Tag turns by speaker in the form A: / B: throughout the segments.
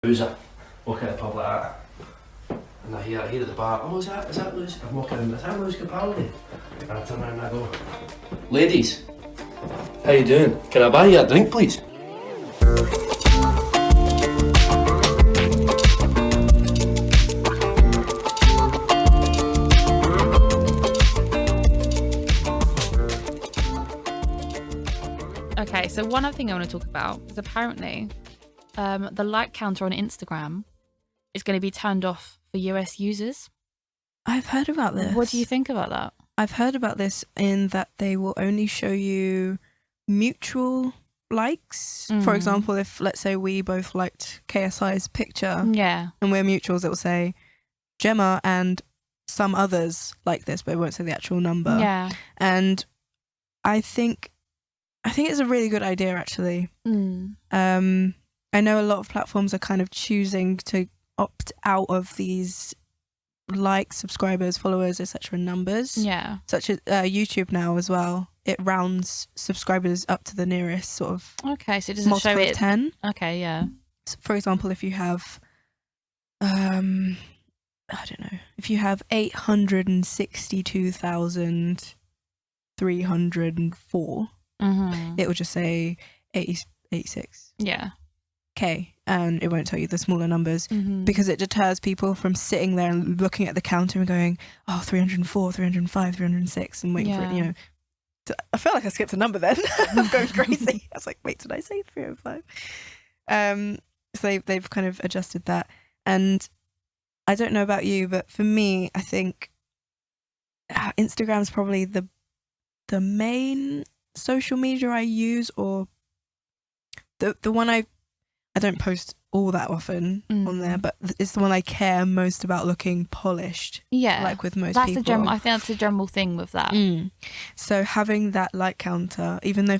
A: Loser, walking at the pub like that. And I hear at the bar, oh, is that Lewis? I'm walking in, is that Lewis Capaldi? And I turn around and I go, ladies, how you doing? Can I buy you a drink, please?
B: Okay, so one other thing I want to talk about is apparently the like counter on Instagram is going to be turned off for US users.
C: I've heard about this.
B: What do you think about that?
C: I've heard about this in that they will only show you mutual likes. For example, if let's say we both liked KSI's picture,
B: Yeah.
C: and we're mutuals, it will say Gemma and some others like this, but it won't say the actual number.
B: Yeah.
C: And I think it's a really good idea, actually. I know a lot of platforms are kind of choosing to opt out of these likes, subscribers, followers, etc. numbers.
B: Yeah.
C: Such as YouTube now as well. It rounds subscribers up to the nearest sort of
B: Okay, so it doesn't show
C: multiple of
B: it.
C: 10.
B: Okay, yeah.
C: So for example, if you have, I don't know, if you have 862,304, it will just say 86.
B: Yeah.
C: K, and it won't tell you the smaller numbers because it deters people from sitting there and looking at the counter and going, oh, 304, 305, 306 and waiting for it, you know. I feel like I skipped a number then. I'm going crazy. I was like, wait, did I say 305? So they've kind of adjusted that. And I don't know about you, but for me, I think Instagram's probably the main social media I use, or the one I don't post all that often on there, but it's the one I care most about looking polished. Yeah, like with most people.
B: I think that's a general thing with that.
C: So having that like counter, even though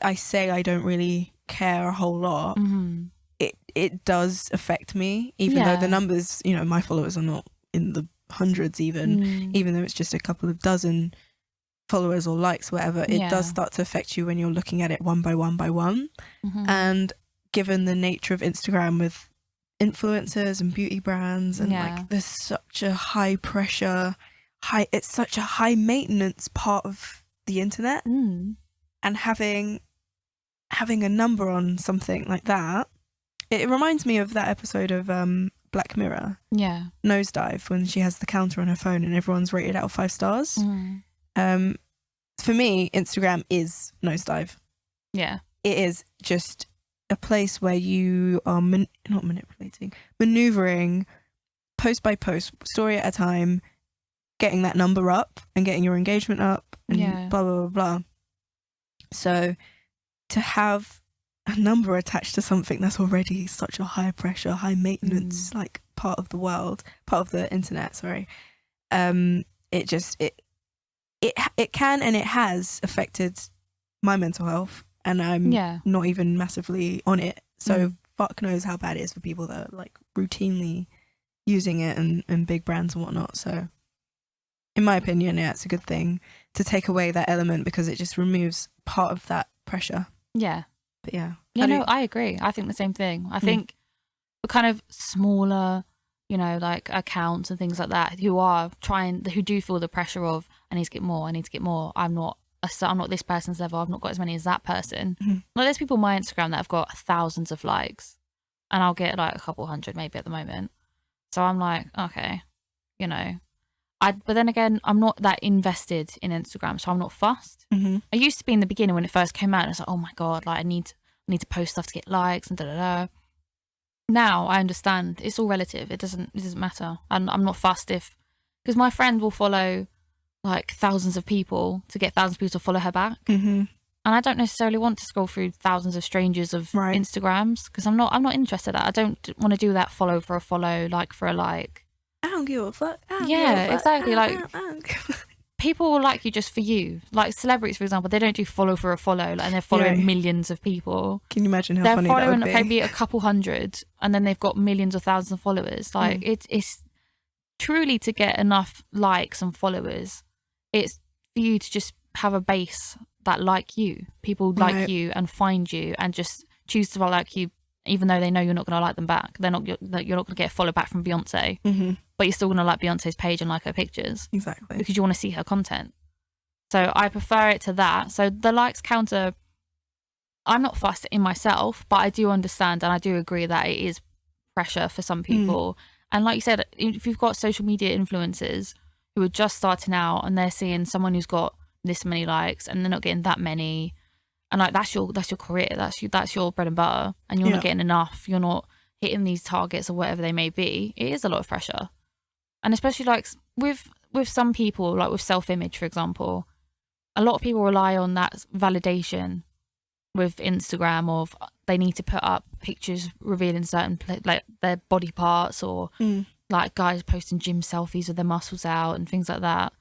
C: I say I don't really care a whole lot, it does affect me. Even though the numbers, you know, my followers are not in the hundreds, even though it's just a couple of dozen followers or likes, whatever, it does start to affect you when you're looking at it one by one by one. And given the nature of Instagram with influencers and beauty brands and like there's such a high pressure, it's such a high maintenance part of the internet, and having a number on something like that, it reminds me of that episode of Black Mirror, Nosedive, when she has the counter on her phone and everyone's rated out of 5 stars. For me, Instagram is Nosedive. It is just a place where you are not manipulating, maneuvering post by post, story at a time, getting that number up and getting your engagement up and blah, blah, blah, blah. So to have a number attached to something that's already such a high pressure, high maintenance, like part of the world, part of the internet, sorry, it can and it has affected my mental health. And I'm not even massively on it. So fuck knows how bad it is for people that are like routinely using it and big brands and whatnot. So in my opinion, it's a good thing to take away that element because it just removes part of that pressure.
B: Yeah.
C: But yeah.
B: I agree. I think the same thing. I think the kind of smaller, you know, like accounts and things like that who do feel the pressure of, I need to get more. I'm not this person's level. I've not got as many as that person. Like there's people on my Instagram that have got thousands of likes and I'll get like a couple hundred maybe at the moment. So I'm like, okay, you know, but then again, I'm not that invested in Instagram, so I'm not fussed. I used to be in the beginning when it first came out. I was like, oh my God, like I need to post stuff to get likes and da-da-da. Now I understand it's all relative. It doesn't matter. And I'm not fussed because my friend will follow like thousands of people to get thousands of people to follow her back. And I don't necessarily want to scroll through thousands of strangers of Instagrams because I'm not interested in that. I don't want to do that follow for a follow, like for a like.
C: I don't give a fuck.
B: Exactly. Like people will like you just for you. Like celebrities, for example, they don't do follow for a follow, and they're following millions of people.
C: Can you imagine how
B: they're
C: funny that would be?
B: They're following maybe a couple hundred, and then they've got millions or thousands of followers. Like it's truly to get enough likes and followers. It's for you to just have a base that like you. People like you and find you and just choose to like you even though they know you're not going to like them back. You're not going to get a follow back from Beyonce, but you're still going to like Beyonce's page and like her pictures.
C: Exactly.
B: Because you want to see her content. So I prefer it to that. So the likes counter, I'm not fussed in myself, but I do understand and I do agree that it is pressure for some people. And like you said, if you've got social media influencers who are just starting out and they're seeing someone who's got this many likes and they're not getting that many, and like that's your career, that's your bread and butter, and you're not getting enough, you're not hitting these targets or whatever they may be, it is a lot of pressure. And especially like with some people, like with self-image, for example, a lot of people rely on that validation with Instagram of they need to put up pictures revealing certain like their body parts, or like guys posting gym selfies with their muscles out and things like that.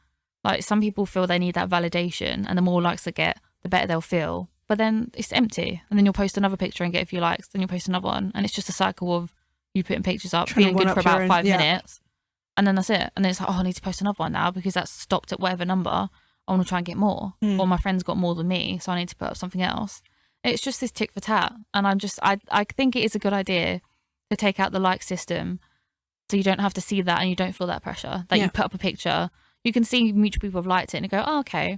B: Like some people feel they need that validation, and the more likes they get, the better they'll feel. But then it's empty, and then you'll post another picture and get a few likes, then you'll post another one, and it's just a cycle of you putting pictures up, feeling good for about 5 minutes, and then that's it. And then it's like, oh, I need to post another one now because that's stopped at whatever number. I want to try and get more, or my friend's got more than me, so I need to put up something else. It's just this tick for tat, and I think it is a good idea to take out the like system, so you don't have to see that and you don't feel that pressure that you put up a picture. You can see mutual people have liked it and you go, oh, okay,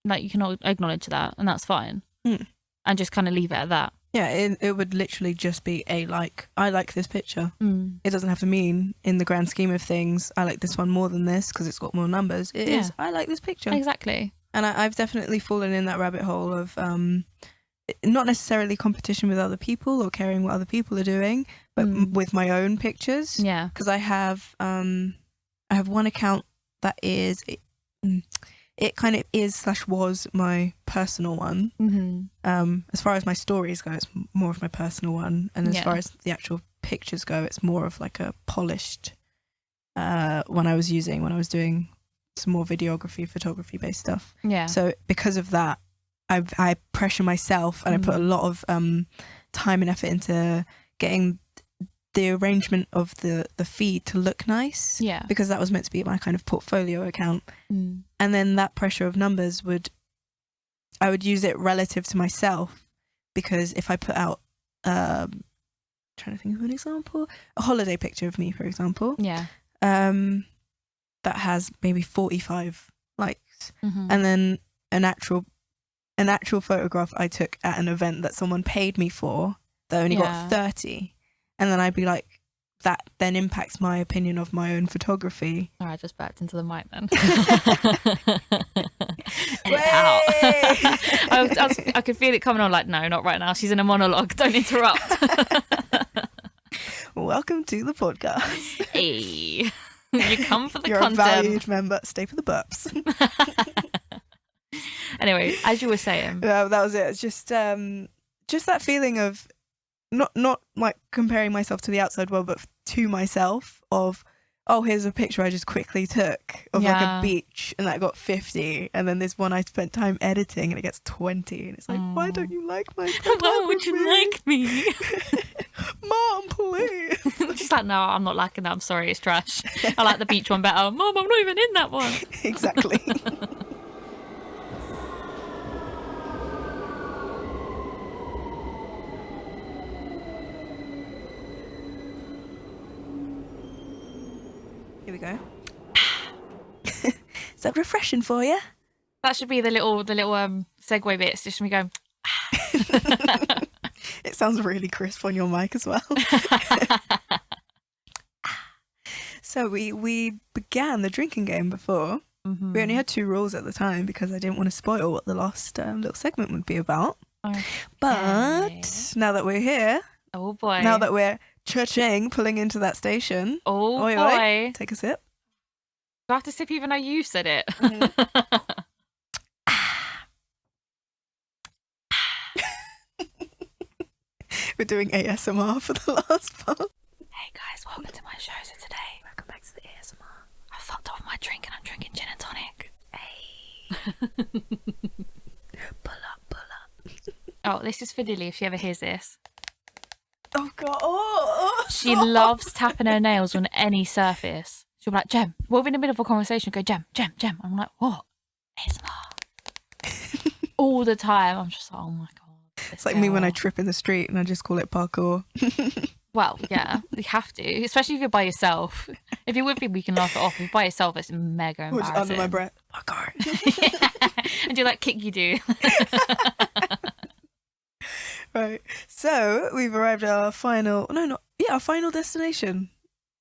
B: like you can acknowledge that, and that's fine, and just kind of leave it at that.
C: Yeah, it would literally just be a like, I like this picture. It doesn't have to mean, in the grand scheme of things, I like this one more than this because it's got more numbers. It is, I like this picture.
B: Exactly.
C: And I've definitely fallen in that rabbit hole of not necessarily competition with other people or caring what other people are doing, but with my own pictures. Yeah. Because I have one account that is... It kind of is / was my personal one. As far as my stories go, it's more of my personal one, and as far as the actual pictures go, it's more of like a polished one I was using when I was doing some more videography, photography based stuff. Yeah. So because of that, I pressure myself, and I put a lot of time and effort into getting the arrangement of the feed to look nice, because that was meant to be my kind of portfolio account. And then that pressure of numbers I would use it relative to myself, because if I put out trying to think of an example, a holiday picture of me, for example, that has maybe 45 likes, and then an actual photograph I took at an event that someone paid me for that only got 30. And then I'd be like, that then impacts my opinion of my own photography.
B: All right, I just backed into the mic then. Edit out. I could feel it coming on, like, no, not right now. She's in a monologue. Don't interrupt.
C: Welcome to the podcast.
B: Hey, you come for the
C: You're
B: content.
C: You're a valued member. Stay for the burps.
B: Anyway, as you were saying.
C: That was it. It's just that feeling of... Not like comparing myself to the outside world, but to myself of, oh, here's a picture I just quickly took of like a beach and that got 50, and then there's one I spent time editing and it gets 20, and it's like, why don't you like my photography?
B: Why would you like me?
C: Mom, please.
B: She's like, no, I'm not liking that, I'm sorry, it's trash. I like the beach one better. Mom, I'm not even in that one.
C: Exactly. Here we go. Is that refreshing for you?
B: That should be the little segue bits. Just me going.
C: It sounds really crisp on your mic as well. So we began the drinking game before. We only had 2 rules at the time because I didn't want to spoil what the last little segment would be about. Okay. But now that we're here,
B: oh boy!
C: Now that we're cha-ching, pulling into that station.
B: Oh boy!
C: Oi. Take a sip.
B: Do I have to sip even though you said it?
C: We're doing ASMR for the last part.
B: Hey guys, welcome to my show. So today, welcome back to the ASMR. I fucked off my drink and I'm drinking gin and tonic. Hey.
C: Pull up.
B: Oh, this is for Lily if she ever hears this.
C: Oh god. Oh.
B: She loves tapping her nails on any surface. She'll be like, Gem, we'll be in the middle of a conversation, go, Gem. I'm like, what? ASMR. All the time. I'm just like, oh my god.
C: It's like me when I trip in the street and I just call it parkour.
B: Well, yeah, you have to, especially if you're by yourself. If you're with people, you can laugh it off. If you're by yourself, it's mega embarrassing.
C: Or just under my breath, parkour.
B: Yeah. And do that kick you do.
C: Right. So we've arrived at our final. No, not yeah, our final destination.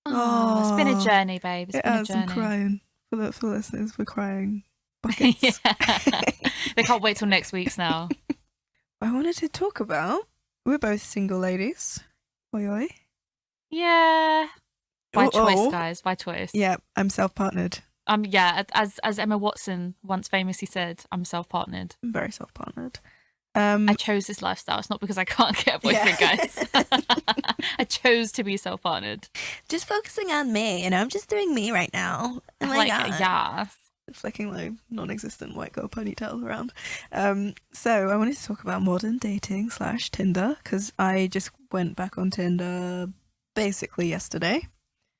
B: Oh, it's been a journey, babe. It's been a journey.
C: I'm crying for the listeners. We're crying buckets.
B: They can't wait till next week's now.
C: I wanted to talk about. We're both single ladies. Oi, oi.
B: Yeah. By choice, guys. By choice.
C: Yeah, I'm self-partnered.
B: Yeah, as Emma Watson once famously said, I'm self-partnered.
C: I'm very self-partnered.
B: I chose this lifestyle. It's not because I can't get a boyfriend, guys. I chose to be self-partnered.
C: Just focusing on me, I'm just doing me right now. Oh my God.
B: Yeah.
C: Flicking like non-existent white girl ponytails around. So I wanted to talk about modern dating / Tinder because I just went back on Tinder basically yesterday.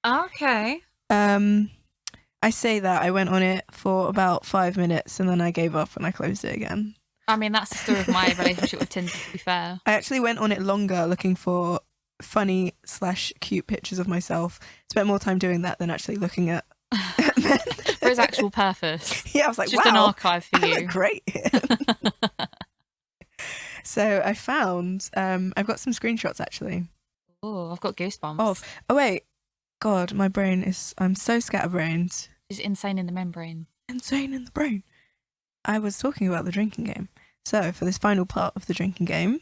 B: Okay.
C: I say that I went on it for about 5 minutes and then I gave up and I closed it again.
B: I mean, that's the story of my relationship with Tinder, to be fair. I
C: actually went on it longer looking for funny / cute pictures of myself. Spent more time doing that than actually looking at
B: for its actual purpose.
C: Yeah, I was like,
B: just an archive for you.
C: I look great. So I found, I've got some screenshots actually.
B: Oh, I've got goosebumps.
C: Oh wait, God, my brain is, I'm so scatterbrained.
B: It's insane in the membrane.
C: Insane in the brain. I was talking about the drinking game. So for this final part of the drinking game,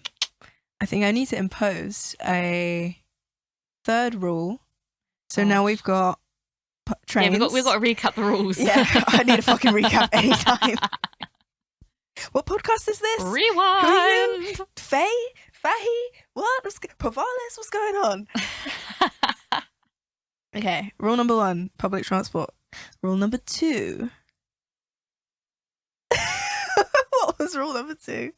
C: I think I need to impose a third rule. So now we've got trains.
B: Yeah, we've got to recap the rules.
C: Yeah, I need a fucking recap anytime. What podcast is this?
B: Rewind.
C: Fahy? What? Pavalis? What's going on? Okay, rule number 1, public transport. Rule number 2. What was rule number 2?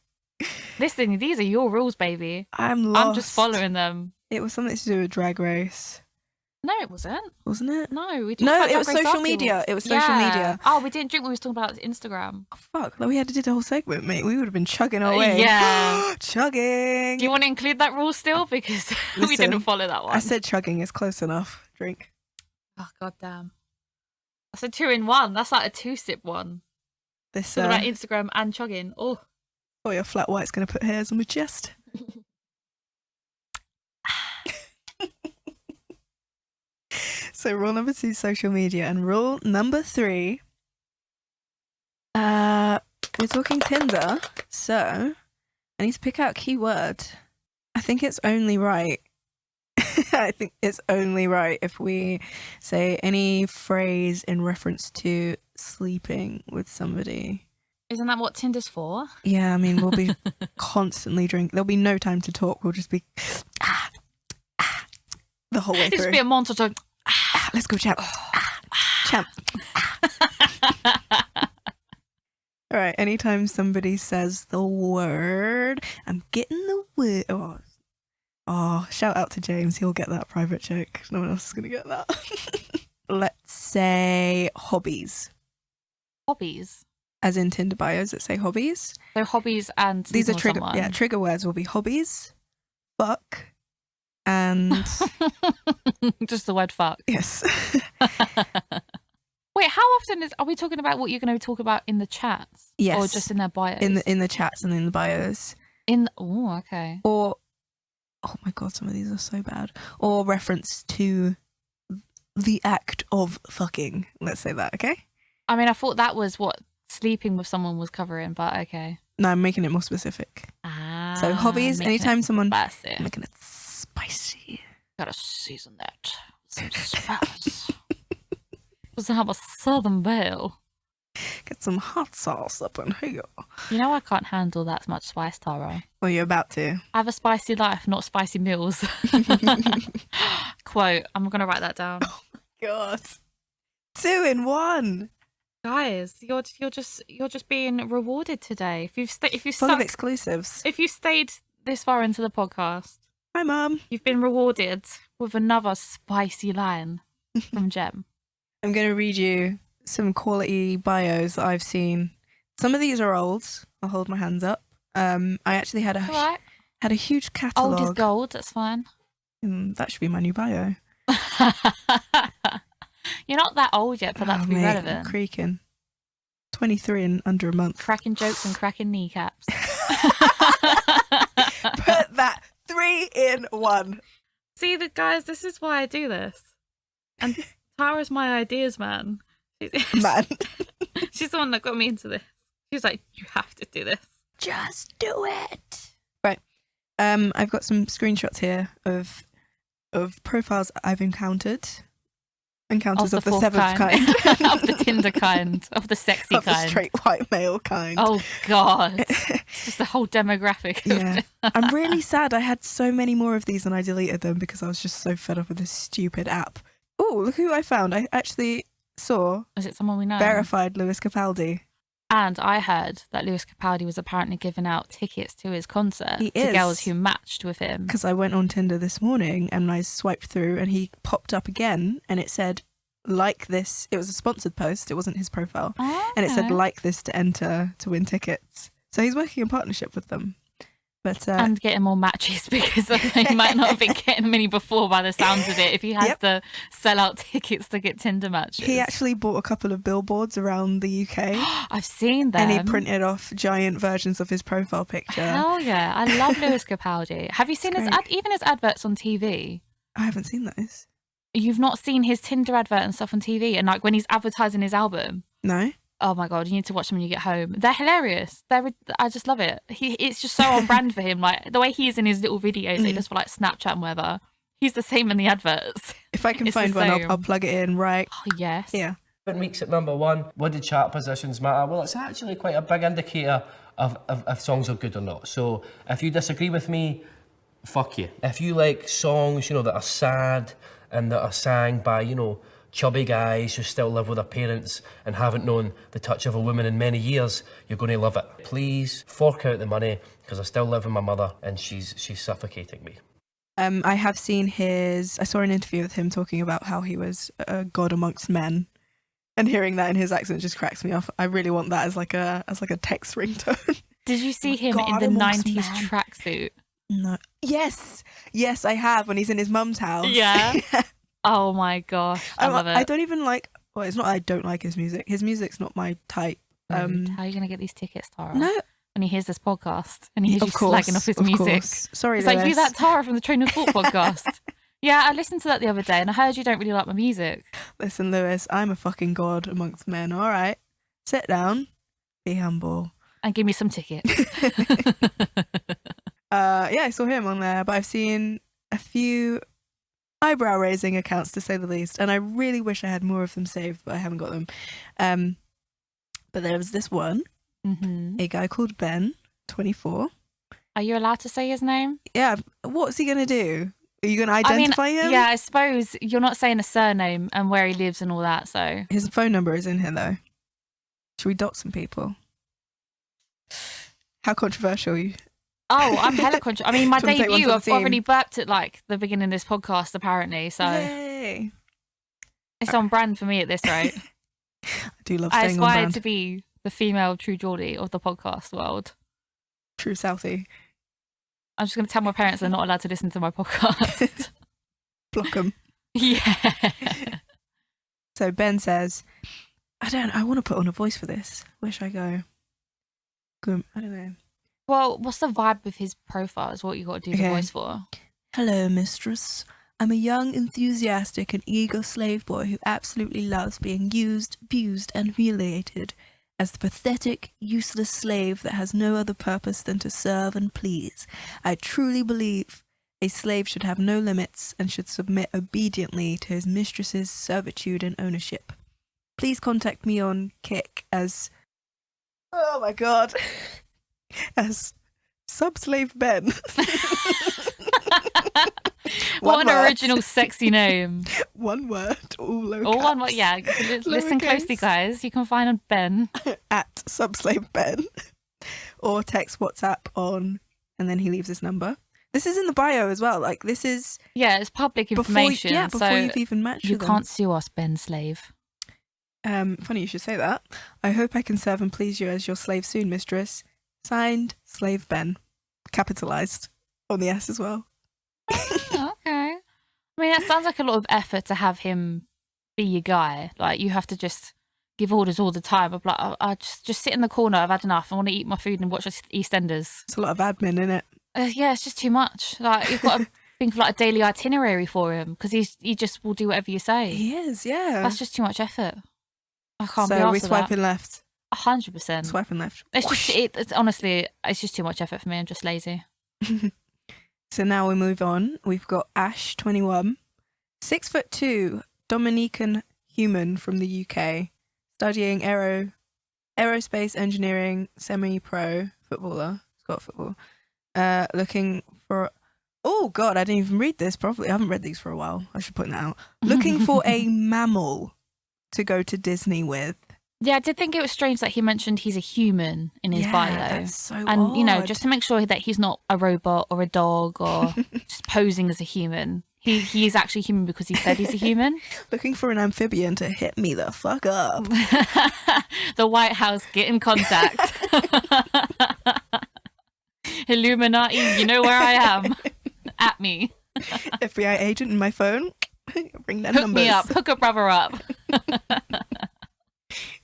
B: Listen, these are your rules, baby.
C: I'm lost.
B: I'm just following them.
C: It was something to do with Drag Race.
B: No, it wasn't.
C: Wasn't it?
B: No, we talked
C: No,
B: about
C: it was
B: Drag Race
C: social media.
B: afterwards.
C: It was social media.
B: Oh, we didn't drink when we was talking about Instagram.
C: Oh, fuck. Like, we had to do the whole segment, mate. We would have been chugging our way.
B: Yeah.
C: Chugging.
B: Do you want to include that rule still? Because we didn't follow that one.
C: I said chugging is close enough. Drink.
B: Oh, goddamn. I said 2 in 1. That's like a 2-sip one.
C: This
B: talking about Instagram and chugging. Oh,
C: your flat white's going to put hairs on my chest. So rule number 2, social media, and rule number 3, we're talking Tinder, so I need to pick out a keyword. I think it's only right. I think it's only right if we say any phrase in reference to sleeping with somebody.
B: Isn't that what Tinder's for?
C: Yeah, I mean, we'll be constantly drinking. There'll be no time to talk. We'll just be the whole way through.
B: It'll just be a montage of
C: let's go, champ. Champ. All right, anytime somebody says the word, I'm getting the word. Oh, shout out to James. He'll get that private joke. No one else is going to get that. Let's say hobbies.
B: Hobbies?
C: As in Tinder bios that say hobbies.
B: So hobbies and
C: these are trigger words will be hobbies, fuck, and
B: just the word fuck.
C: Yes.
B: Wait, how often are we talking about what you're going to talk about in the chats?
C: Yes.
B: Or just in their bios?
C: In the chats and in the bios.
B: Oh, okay.
C: Or, oh my God, some of these are so bad. Or reference to the act of fucking. Let's say that, okay?
B: I mean, I thought that was what sleeping with someone was covering, but okay.
C: No, I'm making it more specific. So hobbies, anytime someone...
B: Spicy.
C: I'm making it spicy.
B: Gotta season that with some spice. Doesn't have a southern belle.
C: Get some hot sauce up in here.
B: You know I can't handle that much spice, Tara.
C: Well, you're about to.
B: I have a spicy life, not spicy meals. Quote. I'm gonna write that down.
C: Oh my God. 2 in 1.
B: Guys, you're just being rewarded today.
C: Full of exclusives.
B: If you stayed this far into the podcast,
C: hi Mum.
B: You've been rewarded with another spicy line from Gem.
C: I'm going to read you some quality bios that I've seen. Some of these are old. I'll hold my hands up. I actually had
B: All right.
C: a huge catalogue.
B: Old is gold. That's fine.
C: That should be my new bio.
B: You're not that old yet for that to be
C: mate,
B: relevant.
C: I'm creaking. 23 in under a month.
B: Cracking jokes and cracking kneecaps.
C: Put that 3 in 1.
B: See, guys, this is why I do this. And Tara's my ideas man.
C: Man.
B: She's the one that got me into this. She was like, you have to do this.
C: Just do it. Right. I've got some screenshots here of profiles I've encountered. Encounters of the seventh kind.
B: Of the Tinder kind. Of the sexy
C: of
B: kind.
C: the straight white male kind.
B: Oh, God. It's just the whole demographic.
C: Yeah. I'm really sad. I had so many more of these and I deleted them because I was just so fed up with this stupid app. Oh, look who I found. I actually saw...
B: Is it someone we know?
C: Verified Lewis Capaldi.
B: And I heard that Lewis Capaldi was apparently giving out tickets to his concert
C: to
B: girls who matched with him.
C: Because I went on Tinder this morning and I swiped through and he popped up again and it said, like this. It was a sponsored post. It wasn't his profile.
B: Oh,
C: and it said, like this to enter to win tickets. So he's working in partnership with them. But
B: and getting more matches because he might not have been getting many before by the sounds of it if he has to sell out tickets to get Tinder matches.
C: He actually bought a couple of billboards around the UK.
B: I've seen them.
C: And he printed off giant versions of his profile picture.
B: Hell yeah. I love Lewis Capaldi. Have you seen even his adverts on TV?
C: I haven't seen those.
B: You've not seen his Tinder advert and stuff on TV? And like when he's advertising his album?
C: No.
B: Oh my God, you need to watch them when you get home. They're hilarious. I just love it. It's just so on brand for him. Like the way he is in his little videos, he does for like Snapchat and whatever. He's the same in the adverts.
C: If I can find one, I'll plug it in right.
B: Oh, yes.
C: Yeah.
A: 7 weeks at number 1. What do chart positions matter? Well, it's actually quite a big indicator of if songs are good or not. So if you disagree with me, fuck you. If you like songs, that are sad and that are sang by, chubby guys who still live with their parents and haven't known the touch of a woman in many years, you're going to love it. Please fork out the money because I still live with my mother and she's suffocating me.
C: I have seen I saw an interview with him talking about how he was a god amongst men, and hearing that in his accent just cracks me off. I really want that as like a text ringtone.
B: Did you see him in the 90s tracksuit?
C: No. Yes, I have, when he's in his mum's house.
B: Yeah. Oh my gosh, I love it.
C: I don't even like. Well, it's not I don't like his music. His music's not my type.
B: How are you gonna get these tickets, Tara?
C: No.
B: When he hears this podcast and he hears you slagging off his music.
C: Sorry,
B: it's
C: Lewis.
B: like you, that Tara from the Train of Thought podcast. Yeah, I listened to that the other day and I heard you don't really like my music.
C: Listen, Lewis, I'm a fucking god amongst men. All right, sit down, be humble,
B: and give me some tickets.
C: Yeah, I saw him on there, but I've seen a few eyebrow-raising accounts, to say the least, and I really wish I had more of them saved, but I haven't got them. But there was this one, a guy called Ben, 24.
B: Are you allowed to say his name?
C: Yeah. What's he gonna do? Are you gonna identify him?
B: Yeah, I suppose you're not saying a surname and where he lives and all that. So
C: his phone number is in here, though. Should we dot some people? How controversial are you?
B: Oh, I'm hella conscious. I mean, my debut, I've already burped at like the beginning of this podcast, apparently. So
C: Yay.
B: It's on brand for me at this rate.
C: I do love staying on brand.
B: I aspire to be the female True Geordie of the podcast world.
C: True Southie.
B: I'm just going to tell my parents they're not allowed to listen to my podcast.
C: Block them.
B: Yeah.
C: So Ben says, I want to put on a voice for this. Where should I go? I don't know.
B: Well, what's the vibe of his profile is what you got to do the voice for.
C: Hello, mistress. I'm a young, enthusiastic and eager slave boy who absolutely loves being used, abused and humiliated as the pathetic, useless slave that has no other purpose than to serve and please. I truly believe a slave should have no limits and should submit obediently to his mistress's servitude and ownership. Please contact me on Kik as... Oh my god... as Subslave Ben.
B: What an original sexy name.
C: One word, all low
B: all one word, yeah. Listen closely, guys. You can find on Ben.
C: At Subslave Ben. Or text WhatsApp on, and then he leaves his number. This is in the bio as well. Like, this is...
B: Yeah, it's public information.
C: Before you've even matched with
B: them. You can't sue us, Ben Slave.
C: Funny you should say that. I hope I can serve and please you as your slave soon, mistress. Signed, Slave Ben. Capitalized on the S as well.
B: Oh, okay. I mean, that sounds like a lot of effort to have him be your guy. Like, you have to just give orders all the time. I'm like, I just sit in the corner. I've had enough. I want to eat my food and watch EastEnders.
C: It's a lot of admin, isn't it?
B: Yeah, it's just too much. Like, you've got to think of like a daily itinerary for him because he just will do whatever you say.
C: He is, yeah.
B: That's just too much effort. I can't be
C: So
B: arsed
C: we're
B: with
C: swiping
B: that.
C: left.
B: 100%.
C: Swiping left.
B: It's just, it's honestly, it's just too much effort for me. I'm just lazy.
C: So now we move on. We've got Ash, 21, 6'2", Dominican human from the UK, studying aerospace engineering, semi-pro footballer. Scott football. Looking for. Oh God, I didn't even read this properly. I haven't read these for a while. I should point that out. Looking for a mammal to go to Disney with.
B: Yeah, I did think it was strange that he mentioned he's a human in his bio.
C: That's so
B: and,
C: odd.
B: you know, just to make sure that he's not a robot or a dog or just posing as a human. He is actually human because he said he's a human.
C: Looking for an amphibian to hit me the fuck up.
B: The White House, get in contact. Illuminati, you know where I am. At me.
C: FBI agent in my phone. Bring them
B: Hook
C: numbers.
B: me up. Hook a brother up.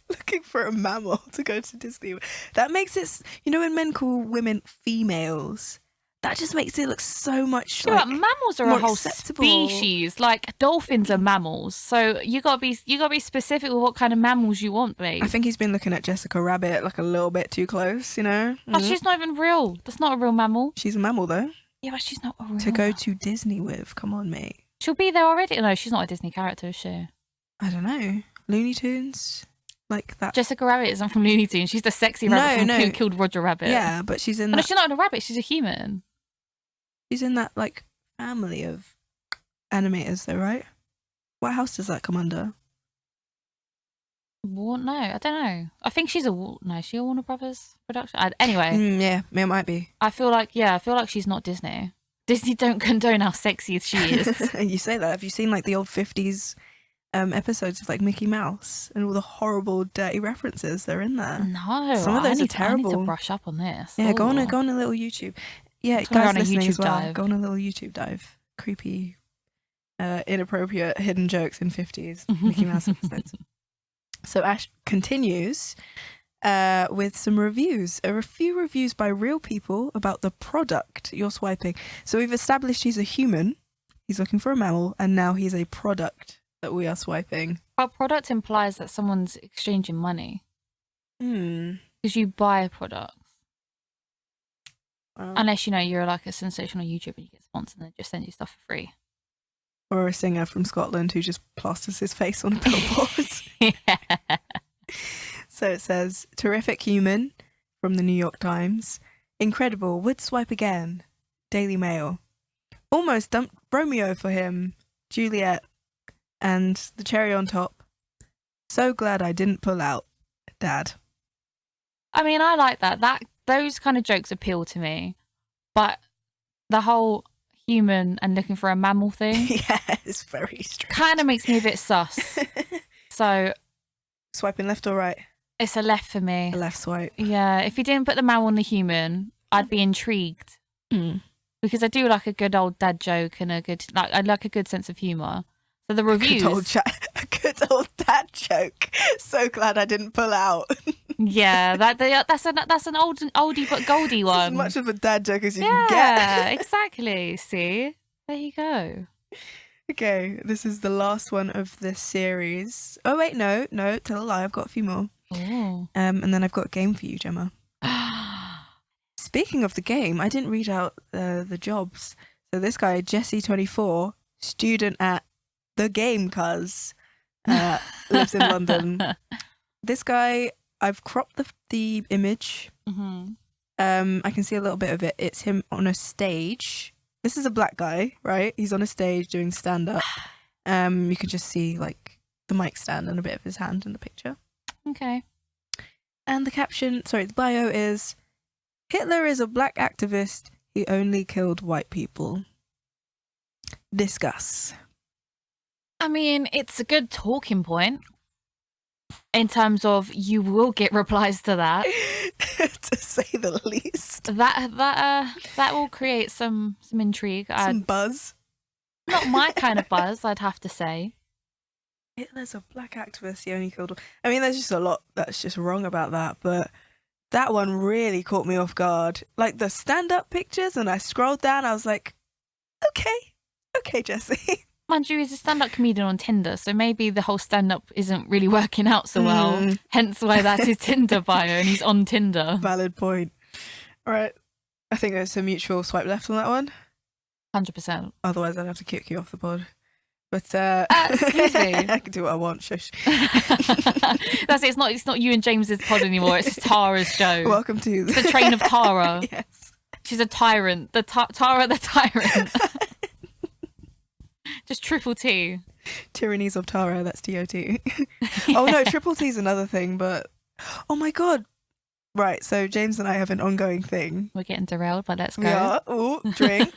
C: Looking for a mammal to go to Disney with. That makes it, you know, when men call women females, that just makes it look so much
B: You know
C: like
B: what, mammals are a
C: more
B: whole
C: acceptable.
B: species. Like dolphins are mammals, so you gotta be specific with what kind of mammals you want, babe.
C: I think he's been looking at Jessica Rabbit like a little bit too close, you know.
B: But she's not even real. That's not a real mammal.
C: She's a mammal though.
B: Yeah, but she's not a real.
C: To go
B: mammal.
C: to Disney with. Come on, mate.
B: She'll be there already. No, she's not a Disney character, is she?
C: I don't know. Looney Tunes, like that.
B: Jessica Rabbit isn't from Looney Tunes. She's the sexy rabbit from Who Killed Roger Rabbit.
C: Yeah, but she's in
B: No,
C: that.
B: she's not a rabbit. She's a human.
C: She's in that like family of animators, though, right? What house does that come under?
B: Well, no, I don't know. I think she's is she a Warner Brothers production? Anyway,
C: Yeah, it might be.
B: I feel like she's not Disney. Disney don't condone how sexy she is.
C: You say that. Have you seen like the old 50s episodes of like Mickey Mouse and all the horrible, dirty references? They're in there.
B: No,
C: Some of those are
B: I need to
C: terrible.
B: brush up on this.
C: Yeah, go on
B: Ooh.
C: a little YouTube. Yeah,
B: Let's go
C: guys
B: on a
C: listening
B: YouTube
C: as well.
B: dive.
C: Go on a little YouTube dive. Creepy, inappropriate hidden jokes in 50s Mickey Mouse episodes. So Ash continues with some reviews. A few reviews by real people about the product you're swiping. So we've established he's a human, he's looking for a mammal, and now he's a product that we are swiping.
B: But product implies that someone's exchanging money because you buy products. Unless, you know, you're like a sensational YouTuber and you get sponsored and they just send you stuff for free.
C: Or a singer from Scotland who just plasters his face on a billboard.
B: Yeah.
C: So it says, terrific human from the New York Times. Incredible, would swipe again. Daily Mail. Almost dumped Romeo for him. Juliet. And the cherry on top. So glad I didn't pull out. Dad.
B: I mean, I like that. Those kind of jokes appeal to me. But the whole human and looking for a mammal thing
C: Yeah, it's very strange.
B: kind of makes me a bit sus. So
C: Swiping left or right?
B: it's a left for me.
C: A left swipe.
B: Yeah, if you didn't put the mammal on the human, I'd be intrigued. Because I do like a good old dad joke and I like a good sense of humour. So the reviews,
C: A good old dad joke. So glad I didn't pull out.
B: yeah, that's an oldie but goldie
C: As
B: one.
C: much of a dad joke as you can
B: Yeah,
C: get.
B: exactly. See, there you go.
C: Okay, this is the last one of this series. Oh wait, no, tell a lie. I've got a few more.
B: Oh.
C: And then I've got a game for you, Gemma. Speaking of the game, I didn't read out the jobs. So this guy, Jesse 24, student at the game, lives in London. This guy, I've cropped the image.
B: Mm-hmm.
C: I can see a little bit of it. It's him on a stage. This is a black guy, right? He's on a stage doing stand-up. You can just see like the mic stand and a bit of his hand in the picture.
B: Okay.
C: And the bio is, Hitler is a black activist. He only killed white people. Discuss.
B: I mean, it's a good talking point. in terms of you will get replies to that.
C: To say the least.
B: That will create some intrigue.
C: Some buzz.
B: Not my kind of buzz, I'd have to say.
C: There's a black activist, he only killed. I mean, there's just a lot that's just wrong about that, but that one really caught me off guard. Like the stand-up pictures, and I scrolled down, I was like, okay, Jesse.
B: Mind you, he's a stand-up comedian on Tinder, so maybe the whole stand-up isn't really working out so well. Hence why that's his Tinder bio, and he's on Tinder.
C: Valid point. All right. I think there's a mutual swipe left on that one.
B: 100%.
C: Otherwise, I'd have to kick you off the pod. But
B: excuse me.
C: I can do what I want. Shush.
B: That's it. It's not you and James's pod anymore. It's Tara's show.
C: Welcome to
B: the train of Tara.
C: Yes.
B: She's a tyrant. Tara the tyrant. Just triple T.
C: Tyrannies of Tara. That's TOT. Oh no, triple T is another thing. But oh my god. Right. So James and I have an ongoing thing.
B: We're getting derailed, but let's go.
C: We are. Ooh, drink.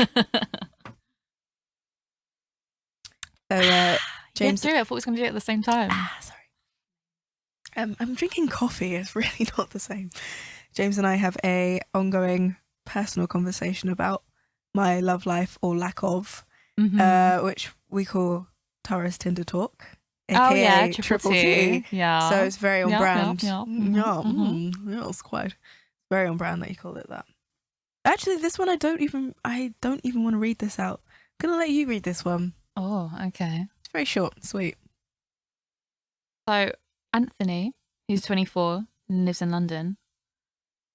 C: So James,
B: do it. I thought we was going to do it at the same time.
C: Sorry. I'm drinking coffee. It's really not the same. James and I have a ongoing personal conversation about my love life or lack of, which we call Tara's Tinder Talk, aka Triple T.
B: Yeah.
C: So it's very on brand.
B: Yeah.
C: Yeah, it's quite very on brand that you call it that. Actually, this one I don't even want to read this out. I'm gonna let you read this one.
B: Oh, okay.
C: It's very short and sweet.
B: So Anthony, who's 24 and lives in London,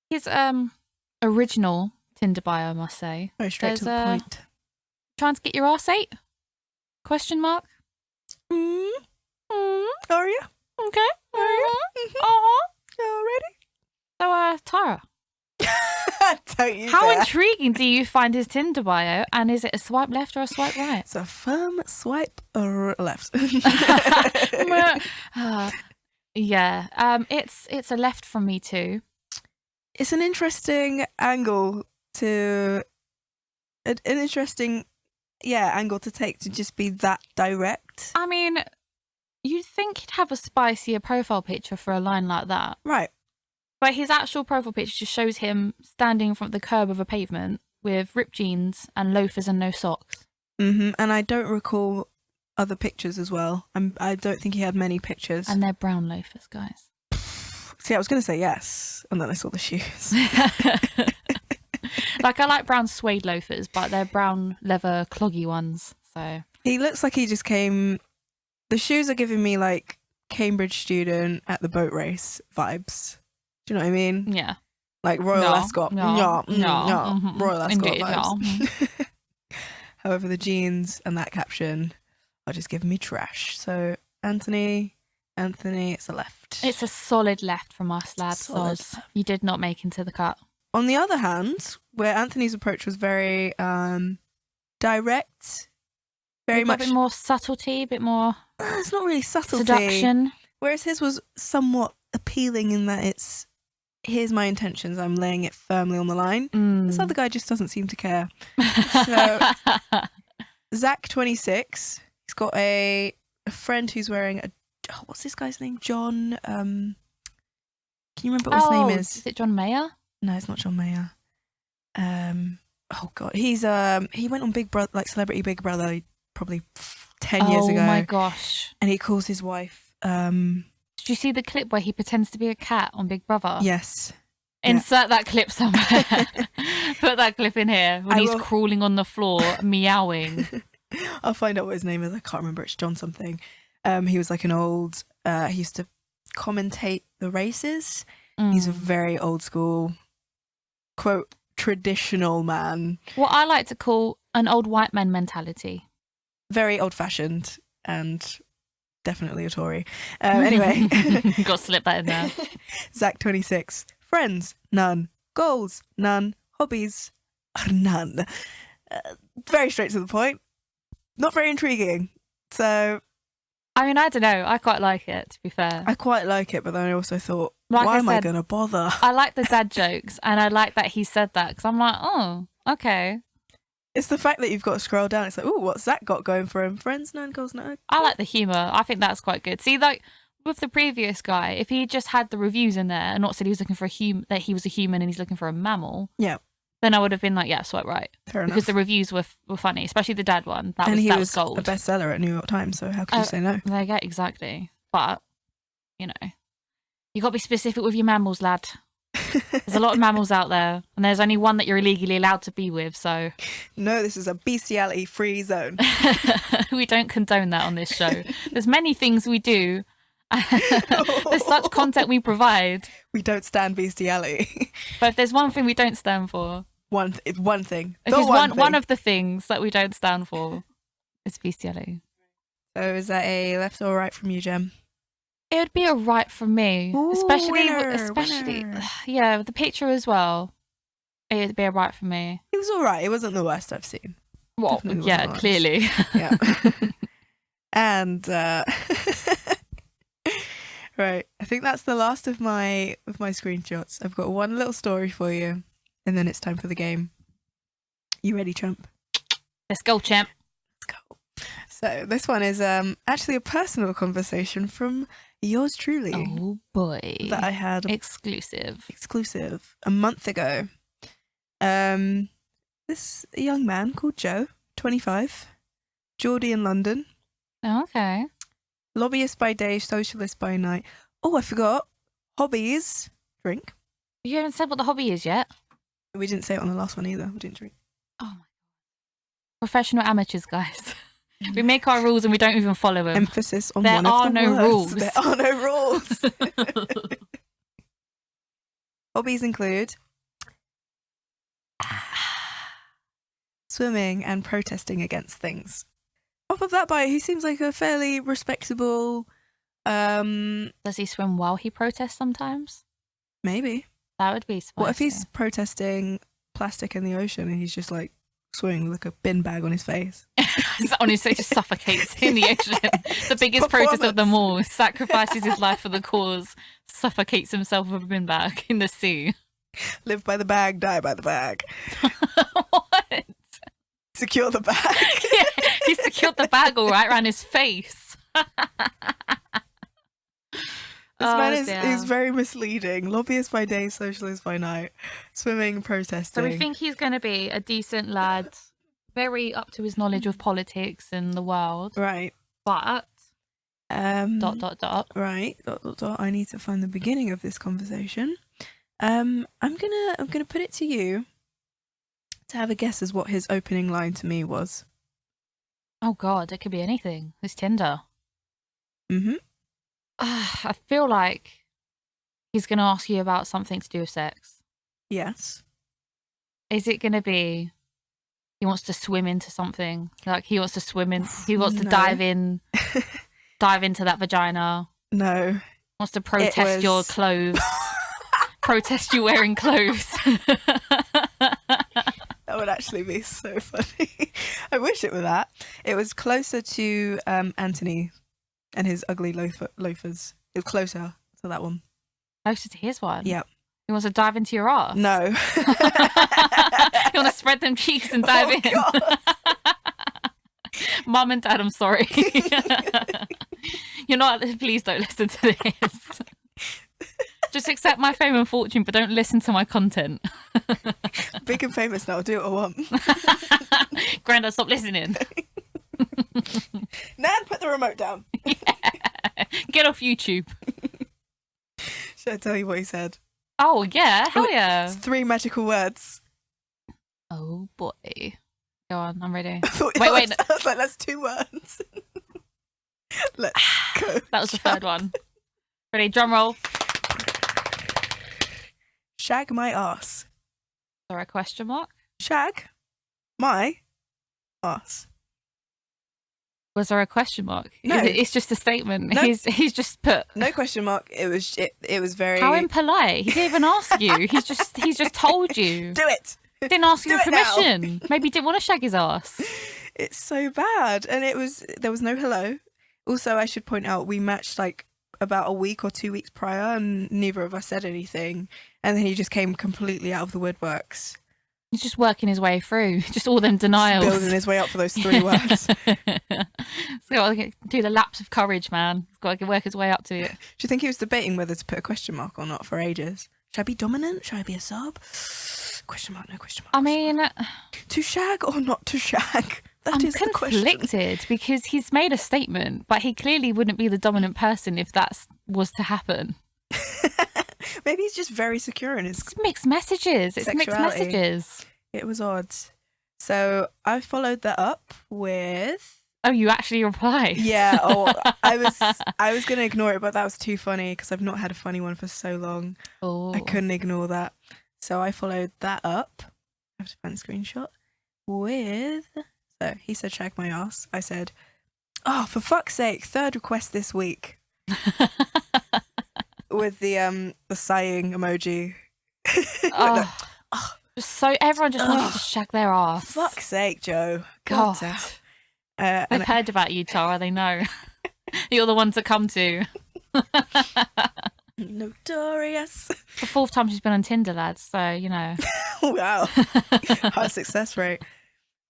B: his original Tinder bio, I must say.
C: Very straight to the point.
B: Trying to get your arse ate? Question mark.
C: Are you?
B: Okay.
C: Are you?
B: So, Tara.
C: Don't you
B: How
C: dare.
B: intriguing do you find his Tinder bio, and is it a swipe left or a swipe right?
C: It's a firm swipe left.
B: Yeah, it's a left from me too.
C: It's an interesting angle to angle to take, to just be that direct.
B: I mean, you'd think he'd have a spicier profile picture for a line like that,
C: right?
B: But his actual profile picture just shows him standing in front of the curb of a pavement with ripped jeans and loafers and no socks.
C: And I don't recall other pictures as well. I don't think he had many pictures.
B: And they're brown loafers, guys.
C: See, I was going to say yes, and then I saw the shoes.
B: Like, I like brown suede loafers, but they're brown leather cloggy ones. So
C: he looks like he just came. The shoes are giving me like Cambridge student at the boat race vibes. Do you know what I mean?
B: Yeah.
C: Like Royal Ascot. Royal Ascot
B: Indeed,
C: vibes. However, the jeans and that caption are just giving me trash. So Anthony, it's a left.
B: It's a solid left from us, lads. You did not make into the cut.
C: On the other hand, where Anthony's approach was very direct, very much
B: a bit more subtlety, a bit more.
C: It's not really subtlety.
B: Seduction.
C: Whereas his was somewhat appealing in that it's, here's my intentions, I'm laying it firmly on the line. This other guy just doesn't seem to care. So Zach 26, he's got a friend who's wearing what's this guy's name? John. Can you remember what his name is?
B: Is it John Mayer?
C: No, it's not John Mayer. Oh god, he's he went on Big Brother, like Celebrity Big Brother, probably 10 years ago.
B: Oh my gosh!
C: And he calls his wife.
B: Did you see the clip where he pretends to be a cat on Big Brother?
C: Yes.
B: Insert that clip somewhere. Put that clip in here when he's crawling on the floor, meowing.
C: I'll find out what his name is. I can't remember. It's John something. He was like an old. He used to commentate the races. He's a very old school, quote, traditional man.
B: What I like to call an old white man mentality.
C: Very old fashioned and definitely a Tory. Anyway.
B: Got to slip that in there.
C: Zach 26. Friends, none. Goals, none. Hobbies, none. Very straight to the point. Not very intriguing. So,
B: I mean, I don't know. I quite like it, to be fair.
C: I quite like it, but then I also thought, why am I going to bother?
B: I like the dad jokes, and I like that he said that, because I'm like, oh, okay.
C: It's the fact that you've got to scroll down. It's like, oh, what's Zach got going for him? Friends, none. Goals, none.
B: I like the humour. I think that's quite good. See, like, with the previous guy, if he just had the reviews in there and not said he was looking for that he was a human and he's looking for a mammal,
C: yeah,
B: then I would have been like, yeah, swipe right.
C: fair enough.
B: Because the reviews were funny, especially the dad one. That was gold.
C: A bestseller at New York Times, so how could you say no?
B: There you go, exactly. But, you know, you got to be specific with your mammals, lad. There's a lot of mammals out there, and there's only one that you're illegally allowed to be with, so...
C: No, this is a bestiality-free zone.
B: We don't condone that on this show. There's many things we do. There's such content we provide.
C: We don't stand bestiality.
B: But if there's one thing we don't stand for...
C: One thing.
B: If it's one of the things that we don't stand for, it's bestiality.
C: So is that a left or right from you, Gem?
B: It would be a right from me.
C: Ooh,
B: especially,
C: winner.
B: Yeah, with the picture as well. It would be a right for me.
C: It was all right. It wasn't the worst I've seen.
B: Well, yeah, clearly.
C: Yeah. And right, I think that's the last of my screenshots. I've got one little story for you, and then it's time for the game. You ready, champ?
B: Let's go, champ.
C: Let's go. So this one is actually a personal conversation from yours truly.
B: Oh boy,
C: that I had
B: exclusive
C: a month ago. This young man called Joe, 25, Geordie in London.
B: Oh, okay.
C: Lobbyist by day, socialist by night. Oh, I forgot. Hobbies. Drink.
B: You haven't said what the hobby is yet.
C: We didn't say it on the last one either. We didn't drink.
B: Oh my god. Professional amateurs, guys. We make our rules and we don't even follow them.
C: Emphasis on
B: there
C: one of the words.
B: Rules.
C: There are no rules. Hobbies include swimming and protesting against things. Off of that bio, he seems like a fairly respectable...
B: Does he swim while he protests sometimes?
C: Maybe.
B: That would be spicy.
C: What if he's protesting plastic in the ocean and he's just like swimming with like a bin bag on his face?
B: Honestly, just suffocates in the ocean. The biggest protest of them all. Sacrifices his life for the cause. Suffocates himself with a bin bag in the sea.
C: Live by the bag, die by the bag.
B: What?
C: Secure the bag.
B: Yeah, he secured the bag all right around his face.
C: This man is very misleading. Lobbyist by day, socialist by night. Swimming, protesting.
B: So we think he's going to be a decent lad, very up to his knowledge of politics and the world.
C: Right.
B: But
C: Right. I need to find the beginning of this conversation. I'm gonna put it to you to have a guess as what his opening line to me was.
B: Oh god, it could be anything. It's Tinder.
C: Mm-hmm.
B: I feel like he's going to ask you about something to do with sex.
C: Yes.
B: Is it going to be he wants to swim into something? Like he wants to swim in, he wants to dive into that vagina.
C: No.
B: Wants to protest your clothes. Protest you wearing clothes.
C: That would actually be so funny. I wish it were that. It was closer to Anthony and his ugly loafers. It was closer to that one.
B: Closer to his one?
C: Yeah.
B: He wants to dive into your ass?
C: No.
B: You want to spread them cheeks and dive in?
C: God.
B: Mum and Dad, I'm sorry. You're not, please don't listen to this. Just accept my fame and fortune, but don't listen to my content.
C: Big and famous now, do what I want.
B: Grandad, stop listening.
C: Nan, put the remote down.
B: Yeah. Get off YouTube.
C: Should I tell you what he said?
B: Oh, yeah. Hell yeah.
C: It's 3 magical words.
B: Oh, boy. Go on, I'm ready.
C: Wait. I was like, that's 2 words. Let's go.
B: That was the third one. Ready, drum roll.
C: Shag my ass.
B: Is there a question mark?
C: Shag my ass.
B: Was there a question mark?
C: No.
B: It's just a statement.
C: No.
B: He's just put
C: No question mark. It was very...
B: How impolite. He didn't even ask you. He's just told you.
C: Do it.
B: Didn't ask you
C: Do it
B: permission. Maybe he didn't want to shag his ass.
C: It's so bad. And there was no hello. Also, I should point out, we matched like about a week or 2 weeks prior and neither of us said anything. And then he just came completely out of the woodworks.
B: He's just working his way through, just all them denials.
C: Building his way up for those 3 words.
B: He's got to do the laps of courage, man. He's got to work his way up to it.
C: Do you think he was debating whether to put a question mark or not for ages? Should I be dominant? Should I be a sub? Question mark, no question mark.
B: I mean,
C: to shag or not to shag? That
B: I'm
C: is the question.
B: conflicted because he's made a statement, but he clearly wouldn't be the dominant person if that was to happen.
C: Maybe he's just very secure in his
B: It's mixed messages. It's mixed
C: sexuality.
B: messages.
C: It was odd. So I followed that up with...
B: Oh, you actually replied?
C: Yeah. Oh, I was going to ignore it, but that was too funny because I've not had a funny one for so long.
B: Oh.
C: I couldn't ignore that. So I followed that up. I have to find a screenshot with... So he said, shag my ass. I said, oh, for fuck's sake, 3rd request this week. With the sighing emoji.
B: So everyone just wants you to shag their ass.
C: Fuck's sake, Joe.
B: God.
C: They've
B: heard about you, Tara. They know. You're the one to come to.
C: Notorious.
B: It's the 4th time she's been on Tinder, lads. So, you know.
C: Wow. High success rate.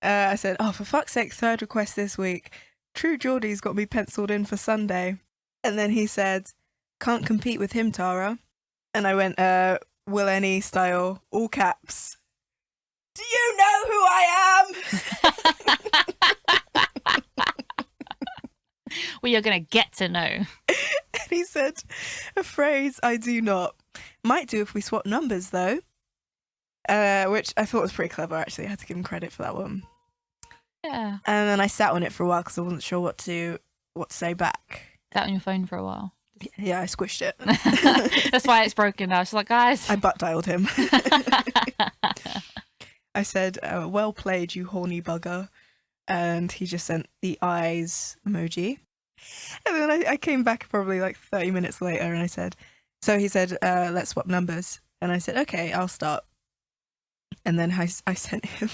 C: I said, oh, for fuck's sake, 3rd request this week. True Geordie's got me penciled in for Sunday. And then he said, can't compete with him, Tara. And I went, Will Any style, all caps. Do you know who I am?
B: Well, you're going to get to know.
C: And he said, a phrase I do not. Might do if we swap numbers, though. Which I thought was pretty clever, actually. I had to give him credit for that one.
B: Yeah.
C: And then I sat on it for a while because I wasn't sure what to say back.
B: Sat on your phone for a while.
C: Yeah, I squished it.
B: That's why it's broken now. She's like, guys.
C: I butt dialed him. I said, well played, you horny bugger. And he just sent the eyes emoji. And then I came back probably like 30 minutes later and I said, so he said, let's swap numbers. And I said, okay, I'll start. And then I sent him...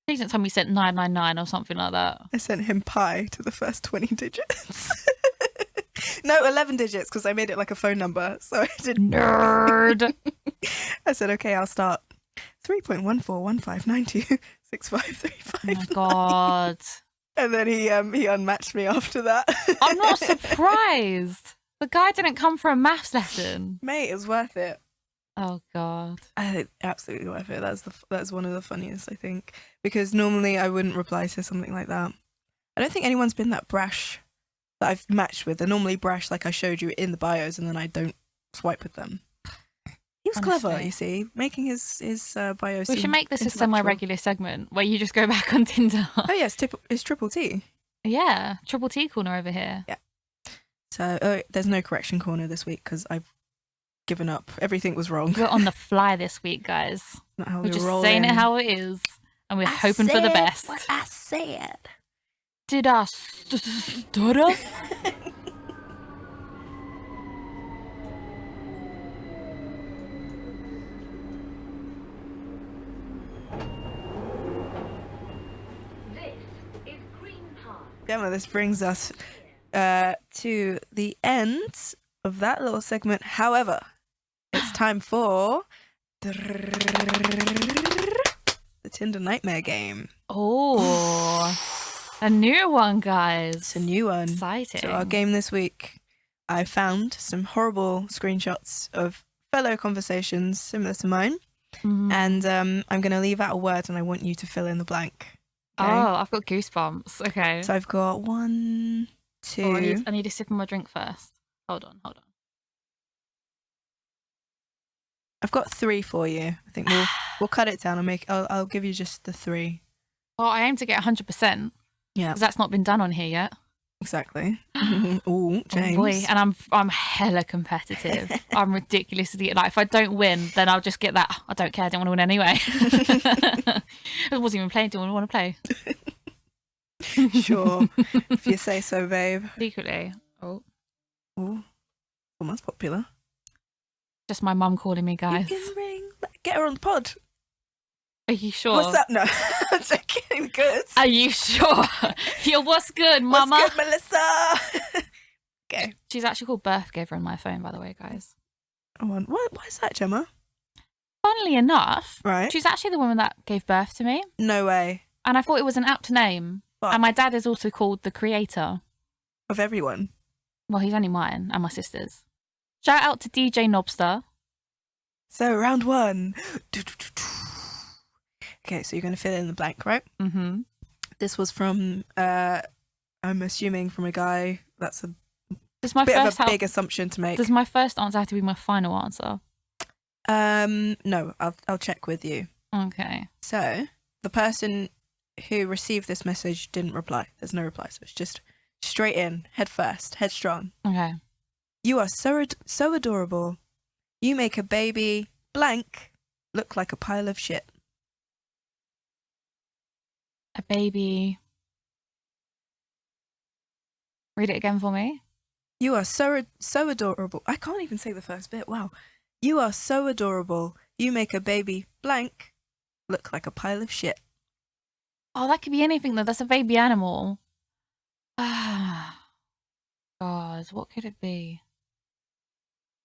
B: Please don't tell me you sent 999 or something like that.
C: I sent him pi to the first 20 digits. No, 11 digits because I made it like a phone number. So I did.
B: Nerd.
C: I said, okay, I'll start. 3.1415926535.
B: Oh my God.
C: And then he unmatched me after that.
B: I'm not surprised. The guy didn't come for a maths lesson.
C: Mate, it was worth it.
B: Oh God.
C: Absolutely worth it. That's one of the funniest, I think. Because normally I wouldn't reply to something like that. I don't think anyone's been that brash that I've matched with. They're normally brash like I showed you in the bios and then I don't swipe with them. He was clever, you see, making his bio.
B: We should make this a semi-regular segment where you just go back on Tinder.
C: Oh yes, it's Triple T.
B: Yeah, Triple T corner over here.
C: Yeah. So there's no correction corner this week because I've given up. Everything was wrong.
B: We're on the fly this week, guys.
C: Not how
B: we're just saying it how it is, and we're hoping for the best.
C: What I said.
B: Did I stutter? Gemma,
C: this brings us to the end of that little segment. However, it's time for the Tinder Nightmare game.
B: Oh, a new one, guys.
C: It's a new one.
B: Exciting.
C: So our game this week, I found some horrible screenshots of fellow conversations similar to mine. Mm. And I'm going to leave out a word and I want you to fill in the blank. Okay?
B: Oh, I've got goosebumps. Okay.
C: So I've got 1, 2.
B: Oh, I need to sip on my drink first. Hold on.
C: I've got 3 for you. I think we'll cut it down and I'll give you just the 3.
B: Well, I aim to get 100%.
C: Yeah.
B: Because that's not been done on here yet.
C: Exactly. Oh, James.
B: Oh boy. And I'm hella competitive. I'm ridiculously like if I don't win, then I'll just get that. I don't care. I don't want to win anyway. I wasn't even playing. Didn't want to play.
C: Sure, if you say so, babe.
B: Secretly. Oh,
C: that's popular.
B: Just my mum calling me, guys.
C: You can ring. Get her on the pod.
B: Are you sure?
C: What's up? No, I'm joking. Good.
B: Are you sure? Yo, what's good, mama?
C: What's good, Melissa? Okay.
B: She's actually called Birth Giver on my phone, by the way, guys.
C: Oh, what is that, Gemma?
B: funnily enough,
C: Right.
B: she's actually the woman that gave birth to me.
C: No way.
B: And I thought it was an apt name.
C: Fuck.
B: And my dad is also called the creator.
C: Of everyone.
B: Well, he's only mine and my sister's. Shout out to DJ Knobster.
C: So round 1. Okay, so you're going to fill in the blank, right?
B: Mm-hmm.
C: This was from, I'm assuming from a guy. That's a bit of a big assumption to make.
B: Does my first answer have to be my final answer?
C: No, I'll check with you.
B: Okay.
C: So the person who received this message didn't reply. There's no reply, so it's just straight in, head first, headstrong.
B: Okay.
C: You are so adorable. You make a baby blank look like a pile of shit.
B: A baby. Read it again for me.
C: You are so adorable. I can't even say the first bit. Wow. You are so adorable. You make a baby blank look like a pile of shit.
B: Oh, that could be anything though. That's a baby animal. Ah, God, what could it be?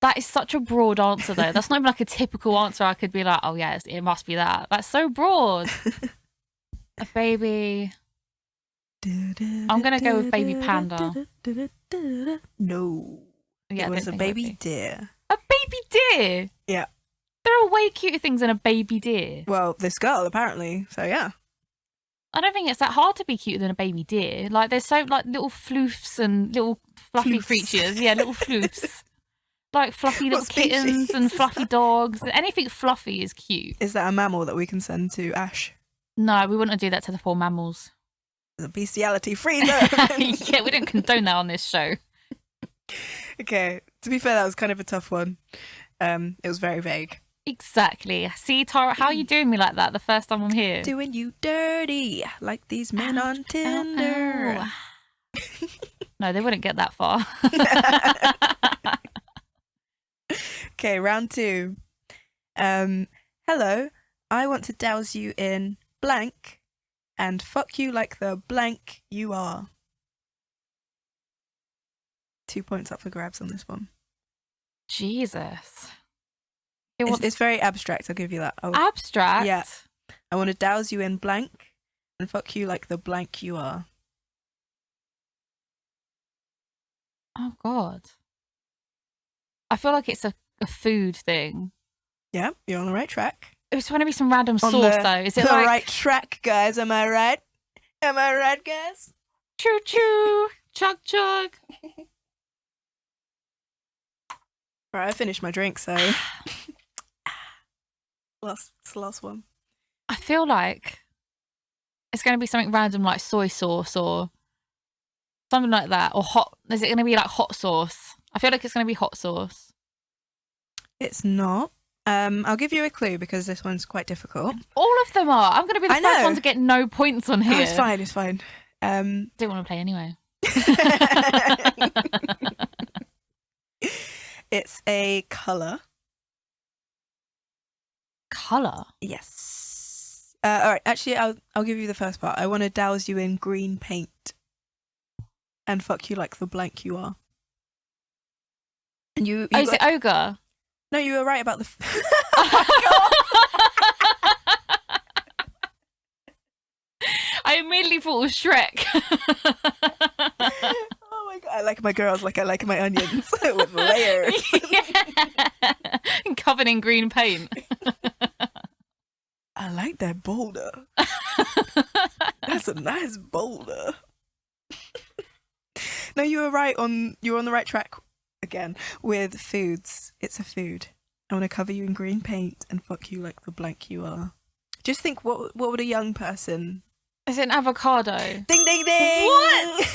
B: That is such a broad answer though. That's not even like a typical answer. I could be like, oh yes, it must be that. That's so broad. A baby. I'm gonna go with baby panda.
C: No.
B: Yeah,
C: it was a baby deer.
B: A baby deer?
C: Yeah.
B: There are way cuter things than a baby deer.
C: Well, this girl apparently, so yeah.
B: I don't think it's that hard to be cuter than a baby deer. Like there's so like little floofs and little fluffy creatures. Yeah, little floofs. Like fluffy little kittens and fluffy dogs. Anything fluffy is cute.
C: Is that a mammal that we can send to Ash?
B: No, we wouldn't do that to the poor mammals.
C: The bestiality free zone.
B: Yeah, we don't condone that on this show.
C: Okay, to be fair, that was kind of a tough one. It was very vague.
B: Exactly. See, Tara, how are you doing me like that the first time I'm here?
C: Doing you dirty like these men on Tinder.
B: Ow. No, they wouldn't get that far.
C: Okay, round 2. Hello, I want to douse you in blank and fuck you like the blank you are. 2 points up for grabs on this one.
B: Jesus.
C: It's very abstract, I'll give you that.
B: Abstract?
C: Yeah. I want to douse you in blank and fuck you like the blank you are.
B: Oh, God. I feel like it's a food thing.
C: Yeah, you're on the right track.
B: It was trying to be some random sauce, though. Is it
C: the
B: like...
C: right track, guys? Am I right? Am I right, guys?
B: Choo choo, chug chug.
C: Right, I finished my drink, so it's the last one.
B: I feel like it's going to be something random like soy sauce or something like that, or hot. Is it going to be like hot sauce? I feel like it's going to be hot sauce.
C: It's not. I'll give you a clue because this one's quite difficult.
B: All of them are. I'm going to be the first one to get no points on here.
C: Oh, it's fine. It's fine.
B: Didn't want to play anyway.
C: It's a colour.
B: Colour?
C: Yes. All right. Actually, I'll give you the first part. I want to douse you in green paint and fuck you like the blank you are. And you
B: is it ogre?
C: No, you were right about the.
B: I immediately thought it was Shrek.
C: Oh my god! I like my girls like I like my onions with layers.
B: Yeah. Covered in green paint.
C: I like that boulder. That's a nice boulder. No, you were right you're on the right track again with foods. It's a food. I want to cover you in green paint and fuck you like the blank you are. Just think, what would a young person?
B: Is it an avocado?
C: Ding ding ding!
B: What?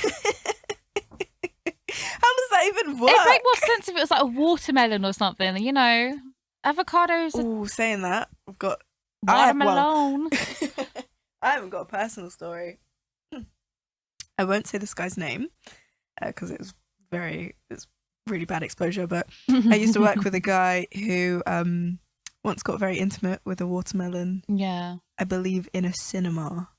C: How does that even work?
B: It'd make more sense if it was like a watermelon or something. You know, avocados.
C: Oh, saying that, I've got
B: watermelon.
C: I haven't got a personal story. I won't say this guy's name because it's really bad exposure. But I used to work with a guy who once got very intimate with a watermelon.
B: Yeah,
C: I believe in a cinema.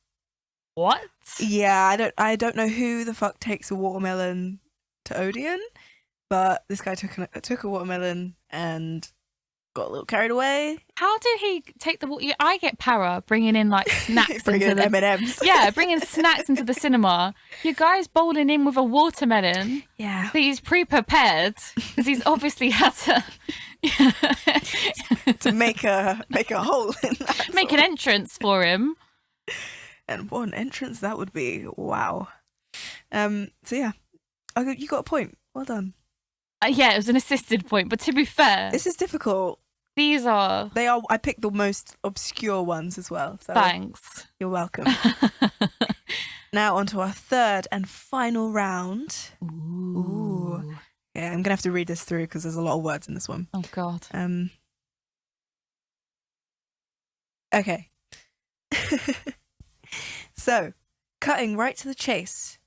B: What?
C: Yeah, I don't know who the fuck takes a watermelon to Odeon, but this guy took a watermelon and got a little carried away.
B: How did he take the? I get para bringing in like snacks
C: Bringing
B: into the
C: M&Ms.
B: Yeah, bringing snacks into the cinema. Your guy's bowling in with a watermelon.
C: Yeah.
B: That he's pre-prepared because he's obviously had to
C: To make a hole in that.
B: make an entrance for him.
C: And what an entrance that would be. Wow. So yeah. You got a point. Well done.
B: Yeah, it was an assisted point, but to be fair,
C: This is difficult.
B: these are.
C: They are. I picked the most obscure ones as well. So
B: Thanks.
C: You're welcome. Now on to our third and final round. Ooh. Yeah, I'm gonna have to read this through because there's a lot of words in this one.
B: Oh God.
C: Okay. So, cutting right to the chase.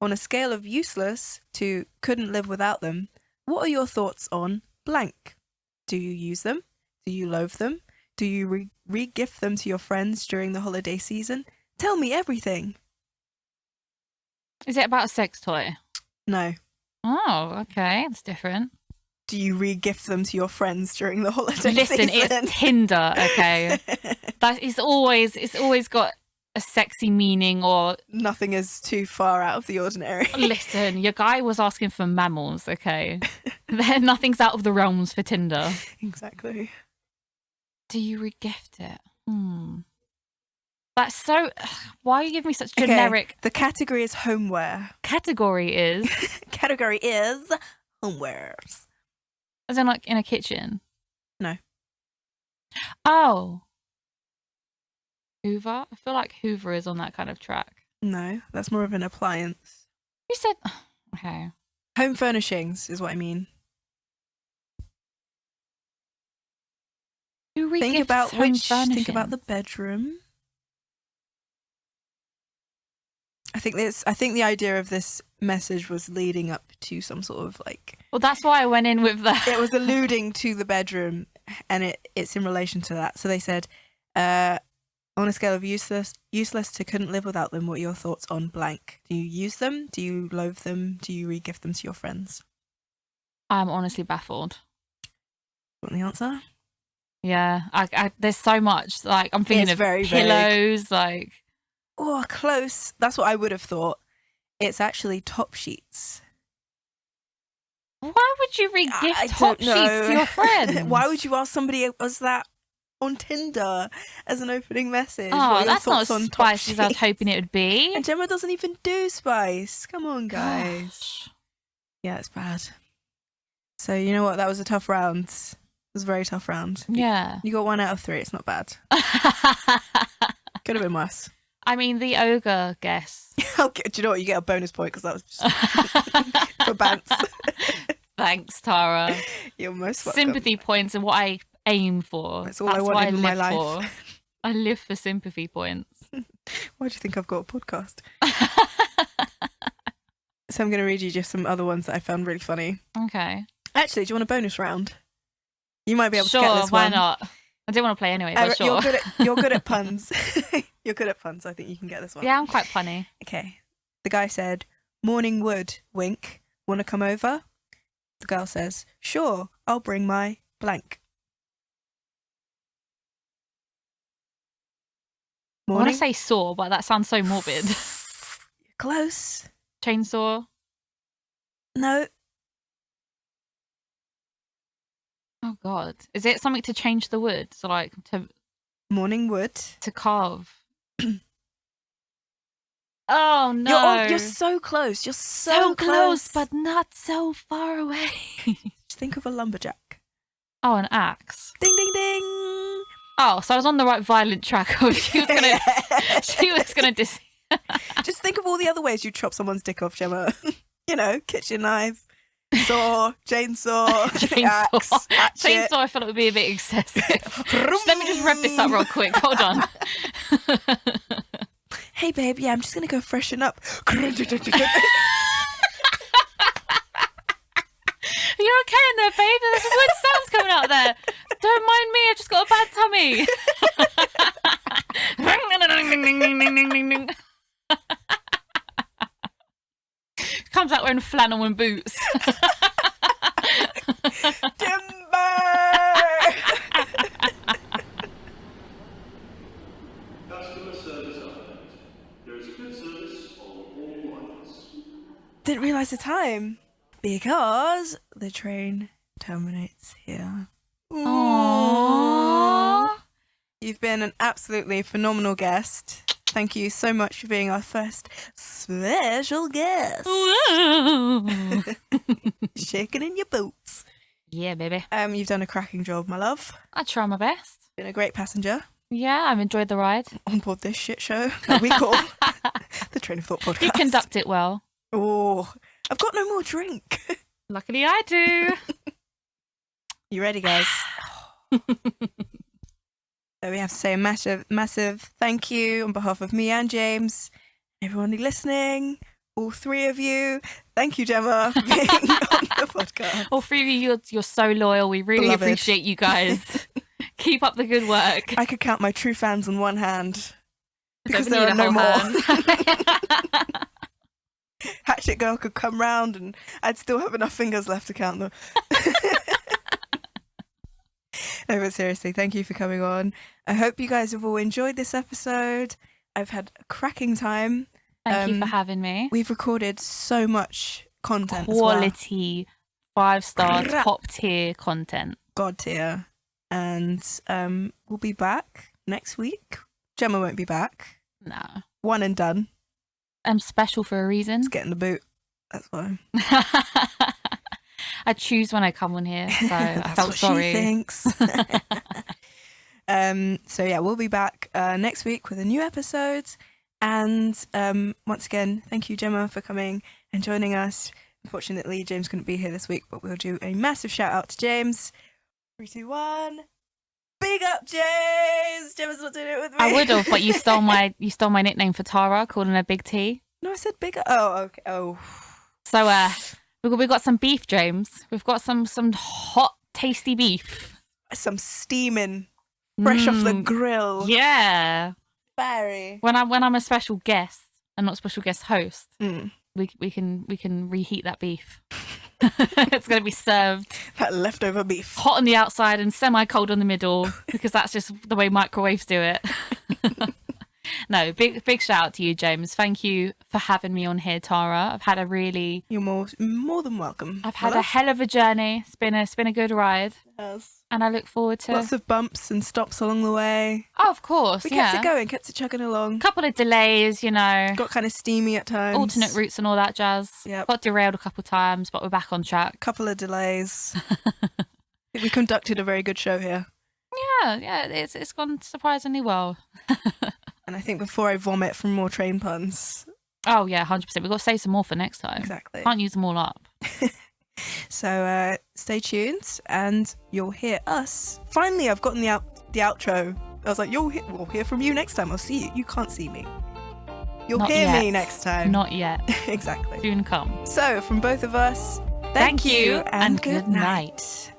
C: On a scale of useless to couldn't live without them, what are your thoughts on blank? Do you use them? Do you loathe them? Do you re-gift them to your friends during the holiday season? Tell me everything.
B: Is it about a sex toy?
C: No.
B: Oh, okay. That's different.
C: Do you re-gift them to your friends during the holiday
B: Listen,
C: season?
B: it's Tinder, okay? It's always got a sexy meaning or...
C: Nothing is too far out of the ordinary.
B: Listen, your guy was asking for mammals, okay? Nothing's out of the realms for Tinder.
C: Exactly.
B: Do you re-gift it? That's so... Why are you giving me such generic...
C: Okay, the category is homeware.
B: Category is...
C: Category is homewares.
B: As in like in a kitchen?
C: No.
B: Oh. Hoover? I feel like Hoover is on that kind of track.
C: No, that's more of an appliance.
B: You said... Okay.
C: Home furnishings is what I mean.
B: Who
C: Think
B: regifts
C: about
B: home
C: Think
B: furnishings?
C: about the bedroom. I think the idea of this message was leading up to some sort of like...
B: Well, that's why I went in with that.
C: It was alluding to the bedroom, and it's in relation to that. So they said, on a scale of useless to couldn't live without them, what are your thoughts on blank? Do you use them? Do you loathe them? Do you re-gift them to your friends?
B: I'm honestly baffled.
C: Want the answer?
B: Yeah, I there's so much. Like I'm thinking
C: It's
B: of
C: very
B: pillows.
C: vague.
B: Like,
C: Oh, close. That's what I would have thought. It's actually top sheets.
B: why would you
C: I
B: re-gift
C: don't
B: top sheets to your friends?
C: Why would you ask somebody else that on Tinder as an opening message? What
B: Oh,
C: are your
B: that's not
C: thoughts on
B: as
C: top
B: spicy as I was
C: sheets?
B: hoping it would be.
C: And Gemma doesn't even do spice. Come on, guys.
B: Gosh.
C: Yeah, it's bad. So you know what? That was a tough round. It was a very tough round.
B: Yeah.
C: You got 1 out of 3. It's not bad. Could have been worse.
B: I mean, the ogre guess.
C: Okay, do you know what? You get a bonus point because that was just for bants.
B: Thanks, Tara.
C: You're most welcome.
B: Sympathy points are what I aim for.
C: That's all I wanted in my life.
B: For. I live for sympathy points.
C: Why do you think I've got a podcast? So I'm going to read you just some other ones that I found really funny.
B: Okay.
C: Actually, do you want a bonus round? You might be able
B: Sure,
C: to get this
B: why
C: one.
B: not? I didn't want to play anyway, but sure.
C: You're good at puns. You're good at puns. I think you can get this one.
B: Yeah, I'm quite funny.
C: Okay. The guy said, "Morning wood, wink. Wanna come over?" The girl says, "Sure, I'll bring my blank."
B: I want to say saw, but that sounds so morbid.
C: Close.
B: Chainsaw.
C: No.
B: Oh God, is it something to change the wood? So like
C: Morning wood.
B: to carve. Oh no!
C: You're so close. You're so
B: close, but not so far away.
C: Just think of a lumberjack.
B: Oh, an axe.
C: Ding ding ding.
B: Oh, so I was on the right violent track. Of she was gonna, she was gonna
C: Just think of all the other ways you chop someone's dick off, Gemma. You know, kitchen knife, saw, chainsaw, axe, hatchet.
B: Chainsaw. I felt it would be a bit excessive. Let me just rev this up real quick. Hold on.
C: Hey babe, yeah, I'm just gonna go freshen up.
B: Are you okay in there, babe? There's weird sounds coming out there. Don't mind me, I've just got a bad tummy. Comes out wearing flannel and boots.
C: Timber! Didn't realise the time because the train terminates here.
B: Aww.
C: You've been an absolutely phenomenal guest. Thank you so much for being our first special guest. Shaking in your boots.
B: Yeah, baby.
C: You've done a cracking job, my love.
B: I try my best.
C: Been a great passenger
B: Yeah, I've enjoyed the ride.
C: on board this shit show that we call the Train of Thought podcast.
B: You conduct it well.
C: Oh, I've got no more drink.
B: Luckily, I do.
C: You ready, guys? So we have to say a massive thank you on behalf of me and James, everyone listening, all three of you. Thank you, Gemma, for being on the podcast.
B: All three of you, you're so loyal. We really
C: Beloved.
B: appreciate you guys. Keep up the good work.
C: I could count my true fans on one hand because
B: Don't
C: there are
B: need a
C: no
B: whole
C: more.
B: hand.
C: Hatchet Girl could come round and I'd still have enough fingers left to count them. No, but seriously, thank you for coming on. I hope you guys have all enjoyed this episode. I've had a cracking time.
B: Thank you for having me.
C: We've recorded so much content.
B: Quality, 5-star,
C: Crap.
B: top tier content.
C: God tier. And we'll be back next week. Gemma won't be back.
B: No.
C: One and done.
B: I'm special for a reason.
C: Let's get in the boot. That's why.
B: I choose when I come on here, so I
C: That's
B: felt
C: what
B: sorry.
C: she thinks. So yeah, we'll be back next week with a new episode. And once again, thank you, Gemma, for coming and joining us. Unfortunately, James couldn't be here this week, but we'll do a massive shout out to James. 3, 2, 1. Big up, James! Gemma's not doing it with me.
B: I would have, but you stole my nickname for Tara, calling her Big T.
C: No, I said big up. Oh, okay. Oh.
B: So we've got some beef, James. We've got some hot, tasty beef.
C: Some steaming, fresh off the grill.
B: Yeah.
C: Fiery.
B: When I'm a special guest and not special guest host,
C: Mm.
B: we can reheat that beef. It's going to be served
C: That leftover beef.
B: hot on the outside and semi-cold on the middle because that's just the way microwaves do it. No, big shout out to you, James. Thank you for having me on here, Tara. I've had a really...
C: You're more than welcome.
B: I've had a hell of a journey. It's been a good ride.
C: Yes.
B: And I look forward to...
C: Lots of bumps and stops along the way.
B: Oh, of course,
C: We
B: yeah.
C: kept it going, kept it chugging along.
B: Couple of delays, you know.
C: Got kind of steamy at times.
B: Alternate routes and all that jazz.
C: Yep.
B: Got derailed a couple of times, but we're back on track.
C: Couple of delays. I think we conducted a very good show here.
B: Yeah, it's gone surprisingly well.
C: And I think before I vomit from more train puns.
B: Oh yeah, 100%. We've got to save some more for next time.
C: Exactly.
B: Can't use them all up.
C: So stay tuned and you'll hear us. Finally, I've gotten the outro. I was like, we'll hear from you next time. I'll see you. You can't see me. You'll
B: Not
C: hear me
B: yet.
C: next time.
B: Not yet.
C: Exactly.
B: Soon come.
C: So from both of us, thank you and good night.